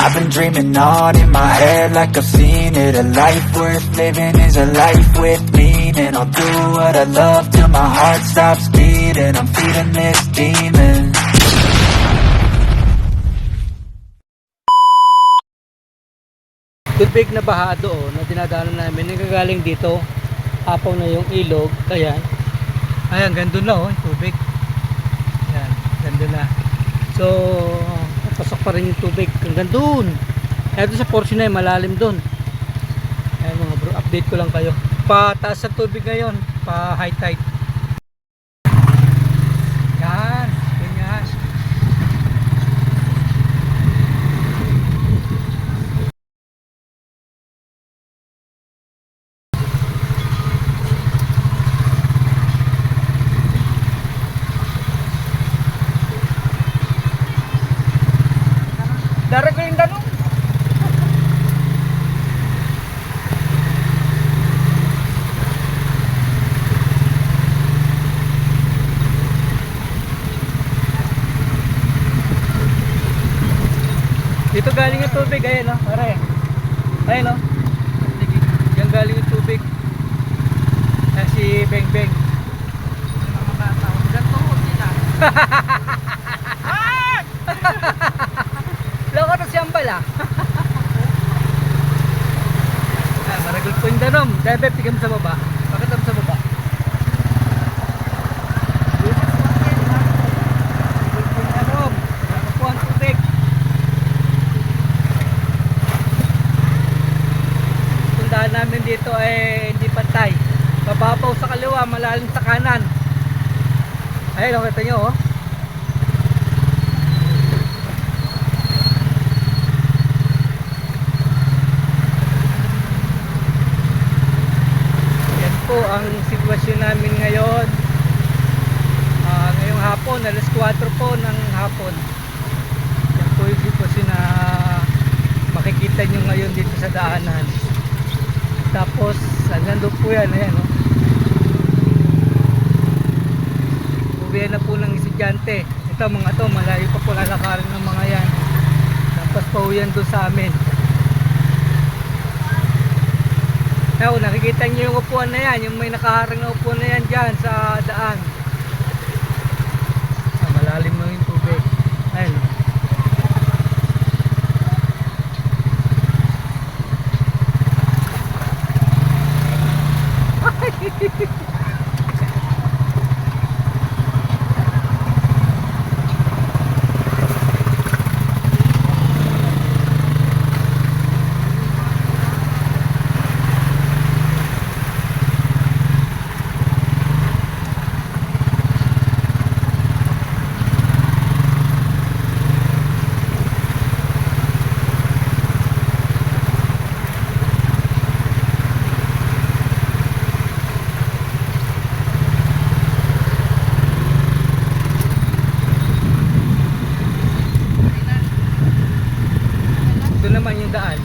I've been dreaming on in my head like I've seen it. A life worth living is a life with meaning. I'll do what I love till my heart stops beating. I'm feeding this demon. Tubig na baha doon na dinadaanan namin, nagagaling dito. Apaw na yung ilog. Ayan, gando na yung tubig. Ayan, gando na. So, pasok pa rin yung tubig hanggang doon. Ito sa portion na yun, malalim doon. Ayan mga bro, update ko lang kayo. Pataas sa tubig ngayon, pa high tide. Yan, ganyan. Darag yung tanong. Dito galing yung tubig, ayan o, pare. Ayan o. Yan galing yung tubig. Ayan si Beng Beng. Loko to siyang bala. Maragol po yung danom. Dahil Beb, tigam sa baba. Bakit sa baba? Puntahan namin dito ay hindi pantay. Mababaw sa kaliwa, malalim sa kanan. Ayun, kita nyo oh. Ang sitwasyon namin ngayon, ngayong hapon, alas 4 po ng hapon. Yan po yung sitwasyon na makikita nyo ngayon dito sa daanan. Tapos nandun po yan, ayan oh. Uwihan na po ng estudyante. Ito mga to, malayo pa po lalakarin ng mga yan. Tapos pauwihan doon sa amin. Ewan, nakikita nyo yung upuan na yan, yung may nakaharang na upuan na yan dyan sa daan. Malalim na yung tubig. Ayun. Naman yung daan.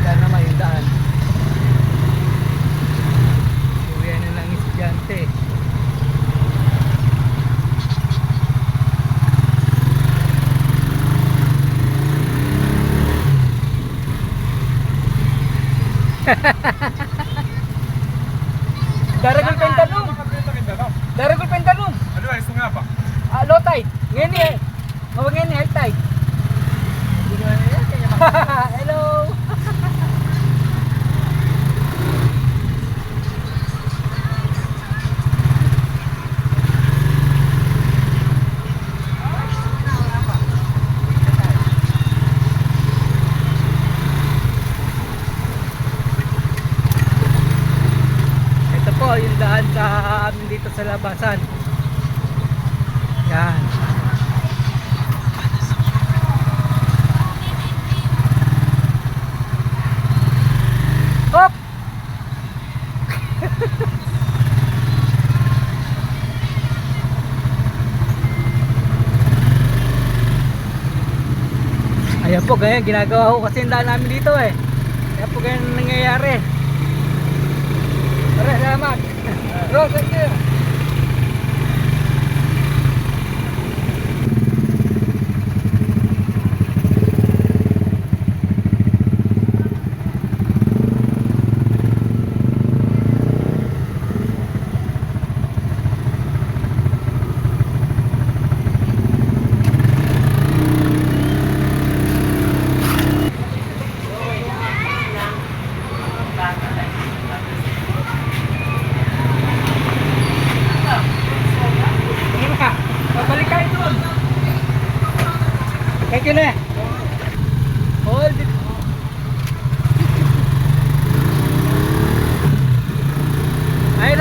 Yan naman yung daan. Uwihan na lang estudyante. Daragol pentanong. Daragol pentanong. Ano ay sunga pa? Low tide. Ngayon eh. Ngayon eh high tide. Hello. Ito po yung daan sa amin dito sa labasan. Yan. Hop! Ayan po, ganyan ginagawa ko kasi yung daan namin dito eh. Kaya po ganyan nangyayari. Tara, salamat. Bro, thank you.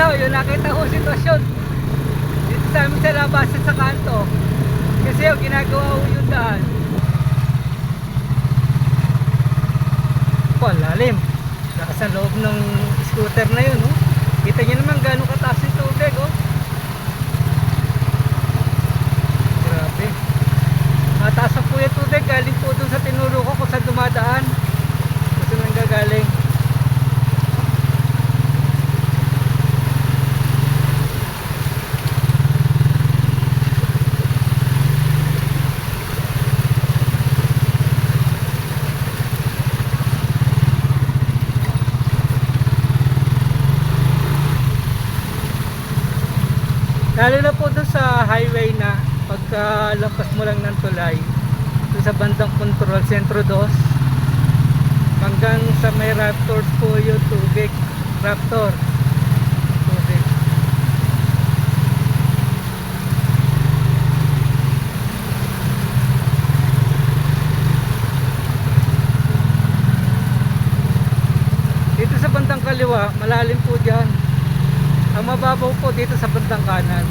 kanina, oh, yung nakita ko sitwasyon. Dito sa amin sa labasan sa kanto. Kasi yung ginagawa ko yung daan. Po, lalim. Nasa loob ng scooter na yun, oh. Kita nyo naman gano'ng kataas yung tubig, oh. Grabe. Mataas po yung tubig. Galing po dun sa tinuro ko kung saan dumadaan. Gusto nang gagaling. Lalo na po doon sa highway na pagka lampas mo lang ng tulay doon sa bandang control Sentro 2 hanggang sa may Raptors po yung tubig. Raptor tubig. Dito sa bandang kaliwa malalim po dyan. Ang mababaw po dito sa bandang kanan.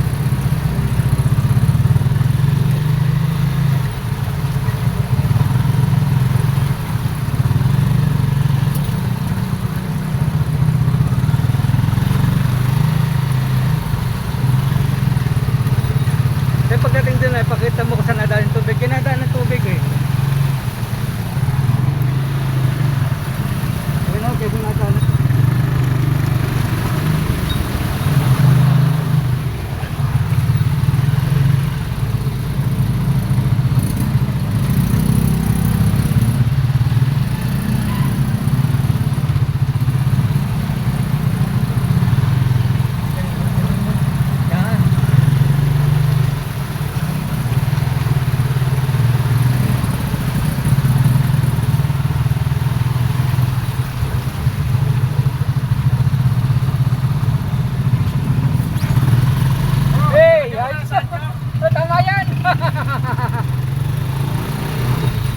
Kaya pagdating din ay pakita mo kung saan nadaan yung tubig. Kinadaan ng tubig eh. Okay, kung nadaan ng tubig.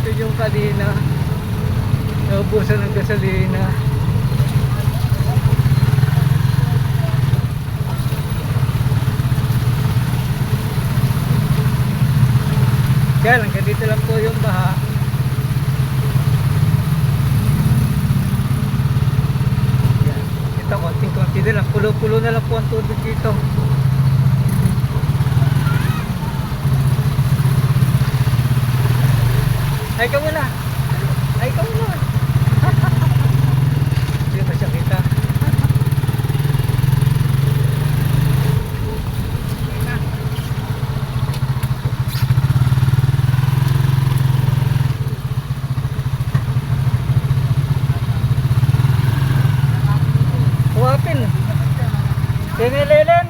Ito yung kanina naubusan ng gasolina. Kaya lang, ganito lang po yung baha. Yan. Ito, konting-konti na lang, pulo-pulo na lang po ang tubig dito. Ay, ikaw muna. Ay, ikaw muna. Hindi pa siya kita. Huwapin. Tingin-lelen.